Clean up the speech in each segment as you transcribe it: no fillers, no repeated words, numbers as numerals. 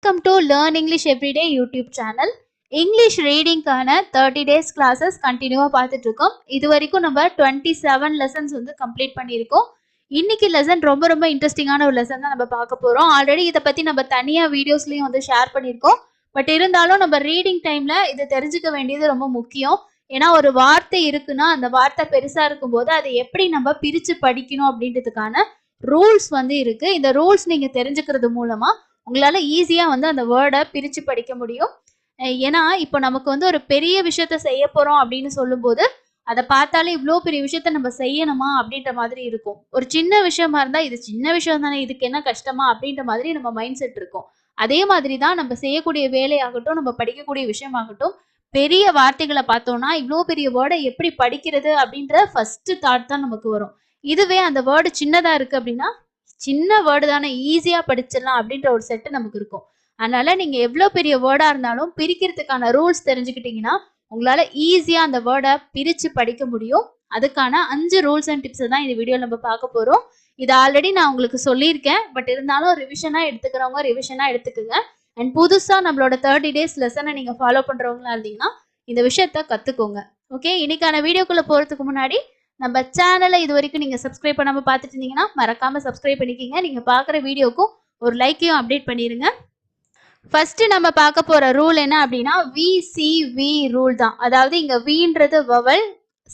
Welcome to Learn English Everyday YouTube channel. English reading கான 30 days classes கண்டினியூவா பார்த்துட்டு இருக்கோம். இது வரைக்கும் நம்ம 27 lessons வந்து கம்ப்ளீட் பண்ணியிருக்கோம். இன்னைக்கு லெசன் ரொம்ப இன்ட்ரெஸ்டிங்கான ஒரு லெசன் தான் நம்ம பார்க்க போறோம். ஆல்ரெடி இதை பத்தி நம்ம தனியா வீடியோஸ்லயும் வந்து ஷேர் பண்ணியிருக்கோம். பட் இருந்தாலும் நம்ம ரீடிங் டைம்ல இதை தெரிஞ்சுக்க வேண்டியது ரொம்ப முக்கியம். ஏன்னா ஒரு வார்த்தை இருக்குன்னா அந்த வார்த்தை பெருசா இருக்கும்போது அதை எப்படி நம்ம பிரிச்சு படிக்கணும் அப்படின்றதுக்கான ரூல்ஸ் வந்து இருக்கு. இந்த ரூல்ஸ் நீங்க தெரிஞ்சுக்கிறது மூலமா உங்களால ஈஸியா வந்து அந்த வேர்டை பிரிச்சு படிக்க முடியும். ஏன்னா இப்போ நமக்கு வந்து ஒரு பெரிய விஷயத்த செய்ய போறோம் அப்படின்னு சொல்லும்போது அதை பார்த்தாலே இவ்வளோ பெரிய விஷயத்த நம்ம செய்யணுமா அப்படின்ற மாதிரி இருக்கும். ஒரு சின்ன விஷயமா இருந்தா இது சின்ன விஷயம் தானே, இதுக்கு என்ன கஷ்டமா அப்படின்ற மாதிரி நம்ம மைண்ட் செட் இருக்கும். அதே மாதிரி தான் நம்ம செய்யக்கூடிய வேலையாகட்டும், நம்ம படிக்கக்கூடிய விஷயமாகட்டும், பெரிய வார்த்தைகளை பார்த்தோம்னா இவ்வளோ பெரிய வேர்டை எப்படி படிக்கிறது அப்படின்ற ஃபர்ஸ்ட் தாட் தான் நமக்கு வரும். இதுவே அந்த வேர்டு சின்னதா இருக்கு அப்படின்னா சின்ன வேர்டு தானே, ஈஸியா படிச்சிடலாம் அப்படின்ற ஒரு செட்டு நமக்கு இருக்கும். அதனால நீங்க எவ்வளவு பெரிய வேர்டா இருந்தாலும் பிரிக்கிறதுக்கான ரூல்ஸ் தெரிஞ்சுக்கிட்டீங்கன்னா உங்களால ஈஸியா அந்த வேர்டை பிரிச்சு படிக்க முடியும். அதுக்கான 5 ரூல்ஸ் அண்ட் டிப்ஸ் தான் இந்த வீடியோ நம்ம பார்க்க போறோம். இது ஆல்ரெடி நான் உங்களுக்கு சொல்லியிருக்கேன். பட் இருந்தாலும் ரிவிஷனா எடுத்துக்கிறவங்க ரிவிஷனா எடுத்துக்கோங்க. அண்ட் புதுசா நம்மளோட 30 டேஸ் லெசனை நீங்க ஃபாலோ பண்றவங்களா இருந்தீங்கன்னா இந்த விஷயத்த கத்துக்கோங்க. ஓகே, இன்னைக்கான வீடியோக்குள்ள போறதுக்கு முன்னாடி நம்ம சேனலை இது வரைக்கும் நீங்க சப்ஸ்கிரைப் பண்ணாம பார்த்துட்டு இருந்தீங்கன்னா மறக்காம சப்ஸ்கிரைப் பண்ணிக்கிங்க. நீங்க பார்க்குற வீடியோக்கும் ஒரு லைக்கையும் அப்டேட் பண்ணிருங்க. ஃபர்ஸ்ட் நம்ம பார்க்க போற ரூல் என்ன அப்படின்னா VCV ரூல் தான். அதாவது இங்க Vன்றது வவல்,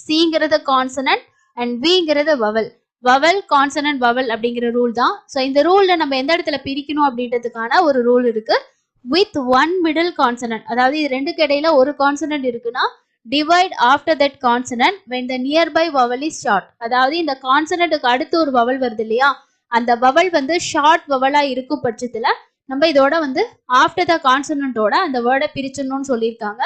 Cங்கிறது கான்சனன்ட் அண்ட் Vங்கிறது வவல். வவல் கான்சனன்ட் வவல் அப்படிங்கிற ரூல் தான். ஸோ இந்த ரூல்ல நம்ம எந்த இடத்துல பிரிக்கணும் அப்படின்றதுக்கான ஒரு ரூல் இருக்கு. வித் ஒன் மிடில் கான்சனன்ட், அதாவது இது ரெண்டுக்கு இடையில ஒரு கான்சனன்ட் இருக்குன்னா divide after that consonant when the nearby vowel is short. அதாவது இந்த கான்சனன்ட்டுக்கு அடுத்து ஒரு வவல் வருது இல்லையா, அந்த வவல் வந்து ஷார்ட் வவலா இருக்கும் பட்சத்துல நம்ம இதோட வந்து ஆஃப்டர் த கான்சனன்ட்டோட அந்த வேர்டை பிரிச்சிடணும்னு சொல்லியிருக்காங்க.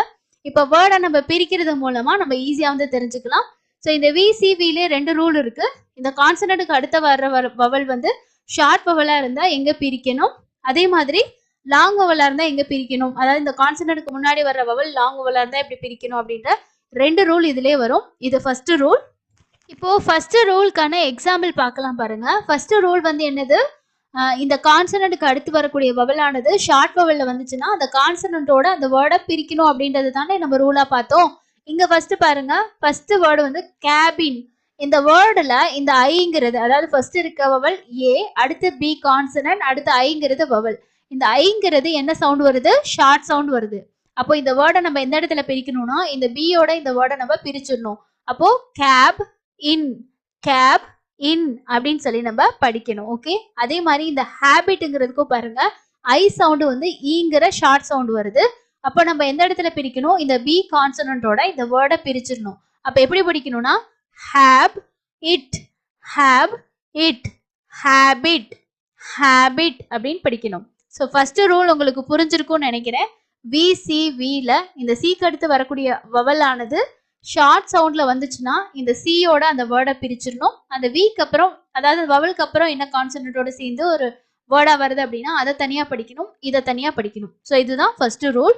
இப்போ வேர்டை நம்ம பிரிக்கிறது மூலமா நம்ம ஈஸியா வந்து தெரிஞ்சுக்கலாம். ஸோ இந்த VCVலே 2 ரூல் இருக்கு. இந்த கான்சனன்ட்டுக்கு அடுத்த வர்ற வவல் வந்து ஷார்ட் வவலா இருந்தா எங்க பிரிக்கணும், அதே மாதிரி லாங் வவலா இருந்தா எங்க பிரிக்கணும், அதாவது இந்த கான்சனன்ட்க்கு முன்னாடி வர்ற வவல் லாங் வவலா இருந்தா எப்படி பிரிக்கணும் அப்படின்ற 2 ரூல் இதுலயே வரும். இது ஃபர்ஸ்ட் ரூல். இப்போ ஃபர்ஸ்ட் ரூல்க்கான எக்ஸாம்பிள் பார்க்கலாம் பாருங்க. ஃபர்ஸ்ட் ரூல் வந்து என்னது, இந்த கான்சனன்ட்க்கு அடுத்து வரக்கூடிய வவலானது ஷார்ட் வவல்ல வந்துச்சுன்னா அந்த கான்சனன்ட்டோட அந்த வேர்டை பிரிக்கணும் அப்படின்றது தானே நம்ம ரூலா பார்த்தோம். இங்க ஃபர்ஸ்ட் பாருங்க, ஃபர்ஸ்ட் வேர்டு வந்து கேபின். இந்த வேர்டுல இந்த ஐங்கிறது, அதாவது ஃபர்ஸ்ட் இருக்க வவல் ஏ, அடுத்து பி கான்சனன்ட், அடுத்து ஐங்கிறது வவல். இந்த ஐங்கிறது என்ன சவுண்ட் வருது, ஷார்ட் சவுண்ட் வருது. அப்போ இந்த வேர்டை நம்ம எந்த இடத்துல பிரிக்கணும்னா இந்த பியோட இந்த வேர்டை நம்ம பிரிச்சிடணும். அப்போ கேப் இன், கேப் இன் அப்படின்னு சொல்லி நம்ம படிக்கணும். ஓகே, அதே மாதிரி இந்த ஹேபிட்ங்கிறதுக்கும் பாருங்க ஐ சவுண்ட் வந்து ஈங்கிற ஷார்ட் சவுண்ட் வருது. அப்போ நம்ம எந்த இடத்துல பிரிக்கணும், இந்த பி கான்சனன்ட்டோட இந்த வேர்டை பிரிச்சிடணும். அப்போ எப்படி படிக்கணும்னா ஹேப் இட், ஹேப் இட், ஹேபிட், ஹேபிட் அப்படின்னு படிக்கணும். ஸோ ஃபர்ஸ்ட் ரூல் உங்களுக்கு புரிஞ்சிருக்கும்னு நினைக்கிறேன். VCVல இந்த சிக்கு அடுத்து வரக்கூடிய வவலானது ஷார்ட் சவுண்ட்ல வந்துச்சுன்னா இந்த சியோட அந்த வேர்டை பிரிச்சிடணும். அந்த விக்கு அப்புறம், அதாவது வவலுக்கு அப்புறம் என்ன கான்சனன்ட்டோட சேர்ந்து ஒரு வேர்டா வருது அப்படின்னா அதை தனியா படிக்கணும், இதை தனியா படிக்கணும். ஸோ இதுதான் ஃபர்ஸ்ட் ரூல்.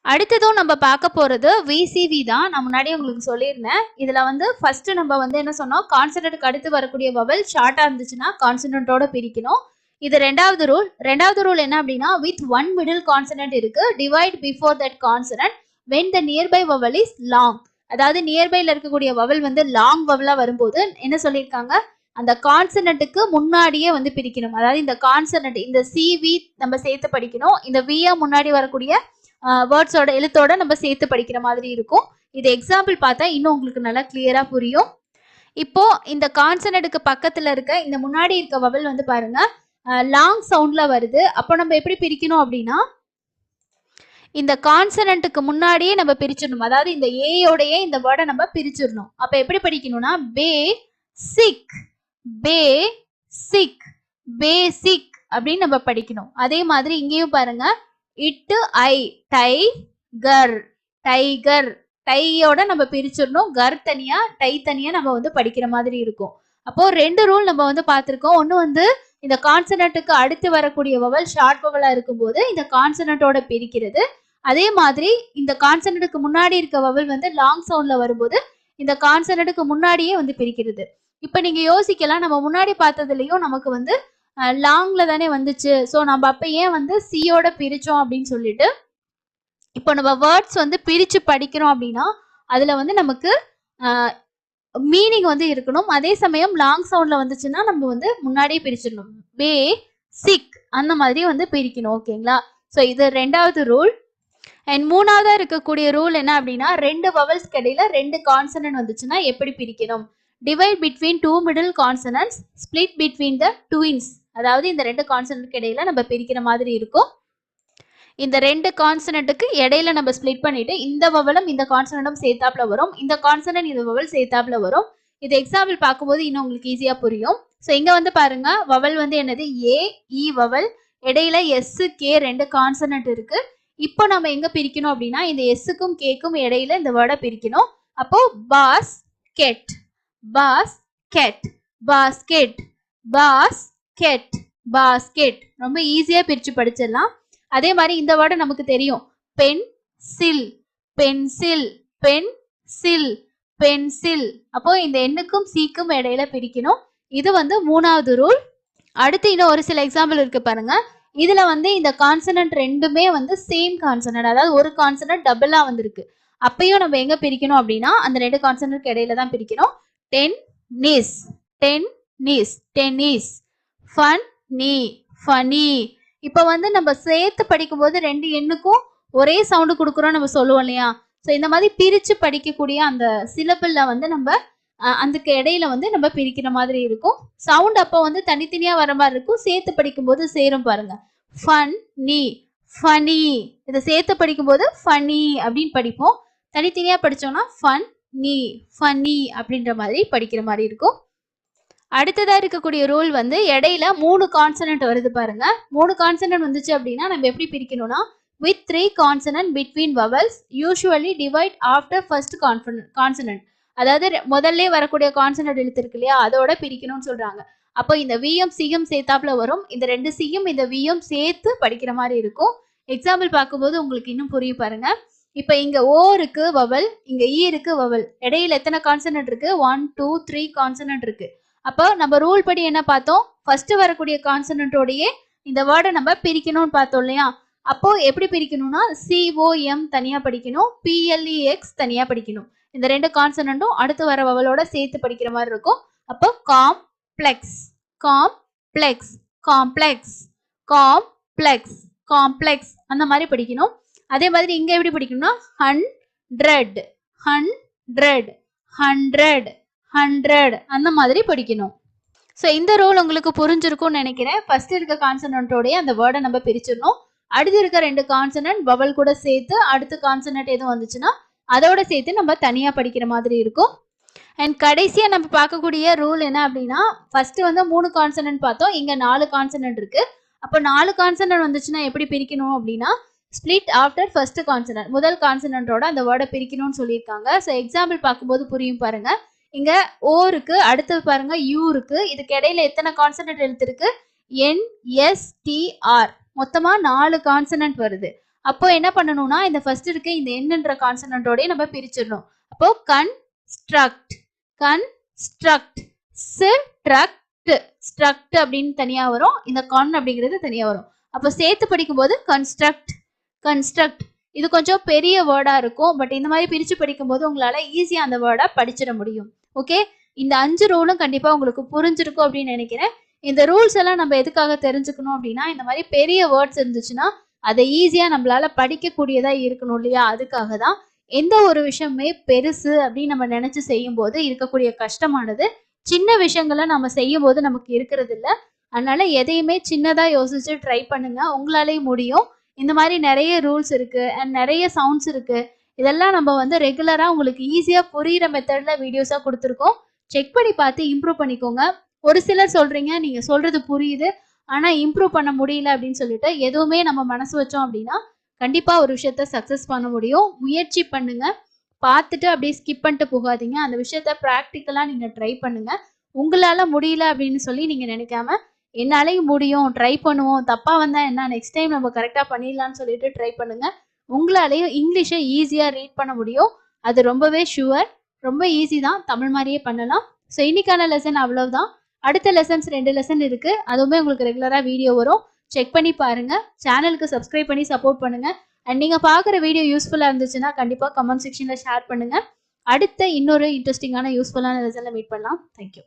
அடுத்ததும் நம்ம பார்க்க போறது VCV தான். நான் முன்னாடி உங்களுக்கு சொல்லியிருந்தேன். இதுல வந்து ஃபர்ஸ்ட் நம்ம வந்து என்ன சொன்னோம், கான்சனன்ட்க்கு அடுத்து வரக்கூடிய வவல் ஷார்ட்டா இருந்துச்சுன்னா கான்சனன்ட்டோட பிரிக்கணும். இது ரெண்டாவது ரூல். ரெண்டாவது ரூல் என்ன அப்படின்னா வித் ஒன் மிடில் கான்சனன்ட் இருக்கு, divide before that consonant when the nearby vowel is long. அதாவது நியர்பைல இருக்கக்கூடிய வவல் வந்து லாங் வவலா வரும்போது என்ன சொல்லியிருக்காங்க, அந்த கான்சனன்ட்டுக்கு முன்னாடியே வந்து பிரிக்கணும். அதாவது இந்த கான்சனன்ட் இந்த CV நம்ம சேர்த்து படிக்கணும், இந்த வியா முன்னாடி வரக்கூடிய வேர்ட்ஸோட எழுத்தோட நம்ம சேர்த்து படிக்கிற மாதிரி இருக்கும். இது எக்ஸாம்பிள் பார்த்தா இன்னும் உங்களுக்கு நல்லா கிளியரா புரியும். இப்போ இந்த கான்சனன்ட்டுக்கு பக்கத்துல இருக்க இந்த முன்னாடி இருக்க வவல் வந்து பாருங்க லாங் சவுண்ட்ல வருது. அப்போ நம்ம எப்படி பிரிக்கணும் அப்படின்னா இந்த கான்சனன்ட்டுக்கு முன்னாடியே நம்ம பிரிச்சிடணும். அதாவது இந்த ஏயோடையே இந்த வேர்டை நம்ம பிரிச்சிடணும். அப்ப எப்படி படிக்கணும்னா பே சிக், பே சிக், பேசிக் அப்படின்னு நம்ம படிக்கணும். அதே மாதிரி இங்கேயும் பாருங்க இட்டு ஐ, டை கர், டைகர், டையோட நம்ம பிரிச்சிடணும். கர் தனியா டை தனியா நம்ம வந்து படிக்கிற மாதிரி இருக்கும். அப்போ 2 ரூல் நம்ம வந்து பார்த்துருக்கோம். ஒன்று வந்து இந்த கான்சனன்ட்டுக்கு அடுத்து வரக்கூடிய வவல் ஷார்ட் வவலா இருக்கும்போது இந்த கான்சனன்ட்டோட பிரிக்கிறது. அதே மாதிரி இந்த கான்சனன்ட்டுக்கு முன்னாடி இருக்க வவல் வந்து லாங் சவுண்ட்ல வரும்போது இந்த கான்சனன்ட்டுக்கு முன்னாடியே வந்து பிரிக்கிறது. இப்போ நீங்க யோசிக்கலாம், நம்ம முன்னாடி பார்த்ததுலயும் நமக்கு வந்து லாங்ல தானே வந்துச்சு. ஸோ நம்ம அப்ப ஏன் வந்து சியோட பிரிச்சோம் அப்படின்னு சொல்லிட்டு இப்போ நம்ம வேர்ட்ஸ் வந்து பிரிச்சு படிக்கிறோம் அப்படின்னா அதுல வந்து நமக்கு மீனிங் வந்து இருக்கணும். அதே சமயம் லாங் சவுண்ட்ல வந்துச்சுன்னா நம்ம வந்து முன்னாடியே பிரிச்சிடணும். பே சிக் அந்த மாதிரி வந்து பிரிக்கணும். ஓகேங்களா? ஸோ இது ரெண்டாவது ரூல். அண்ட் மூணாவதா இருக்கக்கூடிய ரூல் என்ன அப்படின்னா, ரெண்டு வவல்ஸ்க்கு இடையில ரெண்டு கான்சனன்ட் வந்துச்சுன்னா எப்படி பிரிக்கணும்? Divide between two middle consonants, split between the twins. அதாவது இந்த ரெண்டு கான்சனன்ட்க்கு இடையில நம்ம பிரிக்கிற மாதிரி இருக்கும். இந்த ரெண்டு கான்சனன்ட்டுக்கு இடையில நம்ம ஸ்பிளிட் பண்ணிட்டு இந்த வவலும் இந்த கான்சனன்ட்டும் சேர்த்தாப்புல வரும், இந்த கான்சனன்ட் இந்த வவல் சேர்த்தாப்புல வரும். இது எக்ஸாம்பிள் பார்க்கும்போது இன்னும் உங்களுக்கு ஈஸியா புரியும். ஸோ இங்க வந்து பாருங்க, வவல் வந்து என்னது? ஏ இ வவல், இடையில எஸ் கே ரெண்டு கான்சனன்ட் இருக்கு. இப்போ நம்ம எங்க பிரிக்கணும் அப்படின்னா இந்த எஸ்ஸுக்கும் கேக்கும் இடையில இந்த வேர்டை பிரிக்கணும். அப்போ basket, basket, basket, basket, basket. ரொம்ப ஈஸியா பிரிச்சு படிச்சிடலாம். அதே மாதிரி இந்த வேர்டு நமக்கு தெரியும், பென் சில், பென்சில், பென் சில், பென்சில். அப்போ இந்த எண்ணுக்கும் சீக்கும் இடையில பிரிக்கணும். இது வந்து மூணாவது ரூல். அடுத்து இன்னும் ஒரு சில எக்ஸாம்பிள் இருக்கு பாருங்க. இதுல வந்து இந்த கான்சனன்ட் ரெண்டுமே வந்து சேம் கான்சனன்ட், அதாவது ஒரு கான்சனன்ட் டபுளா வந்திருக்கு. அப்பயும் நம்ம எங்க பிரிக்கணும் அப்படின்னா அந்த ரெண்டு கான்சனன்ட்க்கு இடையில தான் பிரிக்கணும். Tennis, tennis, tennis. Funny, funny. இப்போ வந்து நம்ம சேர்த்து படிக்கும்போது ரெண்டு எண்ணுக்கும் ஒரே சவுண்டு கொடுக்குறோம் நம்ம சொல்லுவோம் இல்லையா? ஸோ இந்த மாதிரி பிரிச்சு படிக்கக்கூடிய அந்த சிலபிள்ல வந்து நம்ம அதுக்கு இடையில வந்து நம்ம பிரிக்கிற மாதிரி இருக்கும். சவுண்ட் அப்போ வந்து தனித்தனியா வர மாதிரி இருக்கும், சேர்த்து படிக்கும்போது சேரும் பாருங்க. ஃபன் நீ, ஃபனி. இதை சேர்த்து படிக்கும்போது ஃபனி அப்படின்னு படிப்போம். தனித்தனியா படிச்சோம்னா ஃபன் நீ, ஃபனி அப்படின்ற மாதிரி படிக்கிற மாதிரி இருக்கும். அடுத்ததா இருக்கக்கூடிய ரூல் வந்து இடையில மூணு கான்சனன்ட் வருது பாருங்க. மூணு கான்சனன்ட் வந்துச்சு அப்படின்னா நம்ம எப்படி பிரிக்கணும்னா, with 3 consonant between vowels usually divide after first consonant. அதாவது முதல்ல வரக்கூடிய கான்சனன்ட் எழுத்து இருக்கு இல்லையா, அதோட பிரிக்கணும்னு சொல்றாங்க. அப்போ இந்த வியும் சியும் சேர்த்தாப்புல வரும். இந்த ரெண்டு சியும் இந்த வியும் சேர்த்து படிக்கிற மாதிரி இருக்கும். எக்ஸாம்பிள் பார்க்கும்போது உங்களுக்கு இன்னும் புரியும் பாருங்க. இப்போ இங்க ஓ இருக்கு வவல், இங்க இ இருக்கு வவல், இடையில எத்தனை கான்சனன்ட் இருக்கு? 1 2 3 கான்சனன்ட் இருக்கு. அப்போ நம்ம ரூல் படி என்ன பார்த்தோம்? ஃபர்ஸ்ட் வரக்கூடிய கான்சனன்ட்டோடயே இந்த வேர்டை நம்ம பிரிக்கணும்னு பார்த்தோம் இல்லையா? அப்போ எப்படி பிரிக்கணும்னா COM தனியா படிக்கணும், PLEX தனியா படிக்கணும். இந்த ரெண்டு கான்சனன்ட்டும் அடுத்து வர வவலோட சேர்த்து படிக்கிற மாதிரி இருக்கும். அப்போ complex, complex, complex, complex, complex அந்த மாதிரி படிக்கணும். அதே மாதிரி இங்க எப்படி படிக்கணும்னா ஹண்ட்ரட், ஹண்ட்ரட், ஹண்ட்ரட், 100 அந்த மாதிரி படிக்கணும். ஸோ இந்த ரூல் உங்களுக்கு புரிஞ்சிருக்கும்னு நினைக்கிறேன். ஃபர்ஸ்ட் இருக்க கான்சனன்ட்டோடய அந்த வேர்டை நம்ம பிரிச்சிடணும். அடுத்து இருக்க ரெண்டு கான்சனன்ட் வவல் கூட சேர்த்து அடுத்த கான்சனன்ட் எதுவும் வந்துச்சுன்னா அதோட சேர்த்து நம்ம தனியாக படிக்கிற மாதிரி இருக்கும். அண்ட் கடைசியாக நம்ம பார்க்கக்கூடிய ரூல் என்ன அப்படின்னா, ஃபர்ஸ்ட் வந்து 3 கான்சனன்ட் பார்த்தோம், இங்கே 4 கான்சனன்ட் இருக்கு. அப்போ 4 கான்சனன்ட் வந்துச்சுன்னா எப்படி பிரிக்கணும் அப்படின்னா, ஸ்பிளிட் ஆஃப்டர் ஃபர்ஸ்ட் கான்சனன்ட், முதல் கான்சனன்ட்டோட அந்த வேர்டை பிரிக்கணும்னு சொல்லியிருக்காங்க. ஸோ எக்ஸாம்பிள் பார்க்கும்போது புரியும் பாருங்க. இங்க ஓ இருக்கு, அடுத்தது பாருங்க யூ இருக்கு, இதுக்கு இடையில எத்தனை கான்சனன்ட் எழுத்து இருக்கு? NSTR. மொத்தமா 4 கான்சனன்ட் வருது. அப்போ என்ன பண்ணணும்னா இந்த ஃபர்ஸ்ட் இருக்கு இந்த என்னன்ற கான்சனன்ட்டோட நம்ம பிரிச்சிடணும். அப்போ கன்ஸ்ட்ரக்ட், கன்ஸ்ட்ரக்ட், ஸ்ட்ரக்ட், ஸ்ட்ரக்ட் அப்படின்னு தனியா வரும், இந்த கான் அப்படிங்கிறது தனியா வரும். அப்போ சேர்த்து படிக்கும்போது கன்ஸ்ட்ரக்ட், கன்ஸ்ட்ரக்ட். இது கொஞ்சம் பெரிய வேர்டா இருக்கும், பட் இந்த மாதிரி பிரிச்சு படிக்கும்போது உங்களால ஈஸியா அந்த வேர்டை படிச்சிட முடியும். ஓகே, இந்த 5 ரூலும் கண்டிப்பா உங்களுக்கு புரிஞ்சிருக்கும் அப்படின்னு நினைக்கிறேன். இந்த ரூல்ஸ் எல்லாம் நம்ம எதுக்காக தெரிஞ்சுக்கணும் அப்படின்னா, இந்த மாதிரி பெரிய வேர்ட்ஸ் இருந்துச்சுன்னா அதை ஈஸியா நம்மளால படிக்கக்கூடியதா இருக்கணும் இல்லையா? அதுக்காக தான். எந்த ஒரு விஷயமே பெருசு அப்படின்னு நம்ம நினைச்சு செய்யும் போது இருக்கக்கூடிய கஷ்டமானது சின்ன விஷயங்களை நம்ம செய்யும் போது நமக்கு இருக்கிறது இல்லை. அதனால எதையுமே சின்னதா யோசிச்சு ட்ரை பண்ணுங்க, உங்களாலேயும் முடியும். இந்த மாதிரி நிறைய ரூல்ஸ் இருக்கு அண்ட் நிறைய சவுண்ட்ஸ் இருக்கு. இதெல்லாம் நம்ம வந்து ரெகுலரா உங்களுக்கு ஈஸியா புரியுற மெத்தட்ல வீடியோஸா கொடுத்துருக்கோம். செக் பண்ணி பார்த்து இம்ப்ரூவ் பண்ணிக்கோங்க. ஒரு சிலர் சொல்றீங்க நீங்க சொல்றது புரியுது ஆனா இம்ப்ரூவ் பண்ண முடியல அப்படின்னு சொல்லிட்டு, எதுவுமே நம்ம மனசு வச்சோம் அப்படின்னா கண்டிப்பா ஒரு விஷயத்த சக்சஸ் பண்ண முடியும். முயற்சி பண்ணுங்க, பார்த்துட்டு அப்படியே ஸ்கிப் பண்ணிட்டு போகாதீங்க. அந்த விஷயத்த ப்ராக்டிக்கலா நீங்க ட்ரை பண்ணுங்க. உங்களால முடியல அப்படின்னு சொல்லி நீங்க நினைக்காம என்னாலையும் முடியும், ட்ரை பண்ணுவோம், தப்பா வந்தா என்ன, நெக்ஸ்ட் டைம் நம்ம கரெக்டா பண்ணிடலாம்னு சொல்லிட்டு ட்ரை பண்ணுங்க. உங்களாலேயும் இங்கிலீஷை ஈஸியா ரீட் பண்ண முடியும். அது ரொம்பவே ஷுவர், ரொம்ப ஈஸி தான், தமிழ் மாதிரியே பண்ணலாம். ஸோ இன்னைக்கான லெசன் அவ்வளவுதான். அடுத்த லெசன்ஸ் 2 லெசன் இருக்கு. அதுவுமே உங்களுக்கு ரெகுலரா வீடியோ வரும். செக் பண்ணி பாருங்க. சேனலுக்கு சப்ஸ்கிரைப் பண்ணி சப்போர்ட் பண்ணுங்க. அண்ட் நீங்க பார்க்குற வீடியோ யூஸ்ஃபுல்லா இருந்துச்சுன்னா கண்டிப்பா கமெண்ட் செக்ஷன்ல ஷேர் பண்ணுங்க. அடுத்த இன்னொரு இன்ட்ரெஸ்டிங்கான யூஸ்ஃபுல்லான லெசன்ல மீட் பண்ணலாம். தேங்க்யூ.